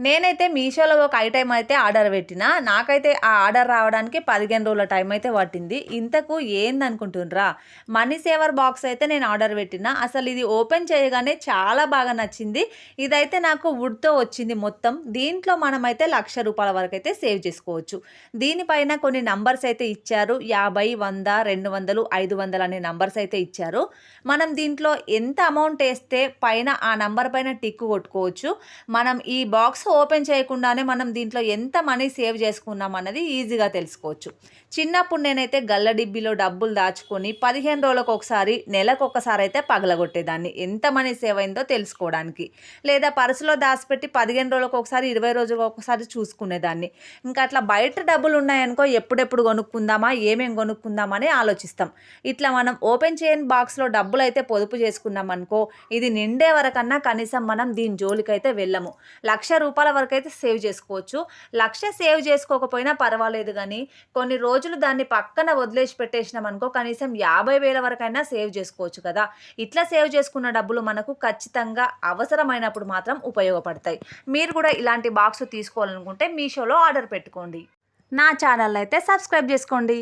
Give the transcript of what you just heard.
నేనైతే మీషోలో ఒక ఐటెం అయితే ఆర్డర్ పెట్టిన. నాకైతే ఆ ఆర్డర్ రావడానికి 15 రోజుల టైం అయితే పట్టింది. ఇంతకు ఏందనుకుంటుండ్రా? మనీ సేవర్ బాక్స్ అయితే నేను ఆర్డర్ పెట్టిన. అసలు ఇది ఓపెన్ చేయగానే చాలా బాగా నచ్చింది. ఇదైతే నాకు వుడ్‌తో వచ్చింది మొత్తం. దీంట్లో మనమైతే ₹1,00,000 వరకైతే సేవ్ చేసుకోవచ్చు. దీనిపైన కొన్ని నంబర్స్ అయితే ఇచ్చారు. 50, 100, 200, 500 అనే నంబర్స్ అయితే ఇచ్చారు. మనం దీంట్లో ఎంత అమౌంట్ ఏస్తే పైన ఆ నంబర్ పైన టిక్ కొట్టుకోవచ్చు. మనం ఈ బాక్స్ ఓపెన్ చేయకుండానే మనం దీంట్లో ఎంత మనీ సేవ్ చేసుకున్నాం అన్నది ఈజీగా తెలుసుకోవచ్చు. చిన్నప్పుడు నేనైతే గల్ల డిబ్బీలో డబ్బులు దాచుకొని 15 రోజులకు ఒకసారి, నెలకు ఒకసారి అయితే పగలగొట్టేదాన్ని. ఎంత మనీ సేవ్ అయిందో తెలుసుకోవడానికి. లేదా పర్సులో దాచిపెట్టి 15 రోజులకు ఒకసారి, 20 రోజులకు ఒకసారి చూసుకునేదాన్ని. ఇంకా అట్లా బయట డబ్బులు ఉన్నాయనుకో ఎప్పుడెప్పుడు కొనుక్కుందామా, ఏమేం కొనుక్కుందామా అని ఆలోచిస్తాం. ఇట్లా మనం ఓపెన్ చేయని బాక్స్‌లో డబ్బులు అయితే పొదుపు చేసుకున్నాం అనుకో, ఇది నిండే వరకన్నా కనీసం మనం దీని జోలికైతే వెళ్ళము. ₹1,00,000 వరకైతే సేవ్ చేసుకోవచ్చు. 1,00,000 సేవ్ చేసుకోకపోయినా పర్వాలేదు గానీ, కొన్ని రోజులు దాన్ని పక్కన వదిలేసి పెట్టేసినామనుకో కనీసం 50,000 వరకైనా సేవ్ చేసుకోవచ్చు కదా! ఇట్లా సేవ్ చేసుకున్న డబ్బులు మనకు ఖచ్చితంగా అవసరమైనప్పుడు మాత్రం ఉపయోగపడతాయి. మీరు కూడా ఇలాంటి బాక్స్ తీసుకోవాలనుకుంటే మీషోలో ఆర్డర్ పెట్టుకోండి. నా ఛానల్ అయితే సబ్స్క్రైబ్ చేసుకోండి.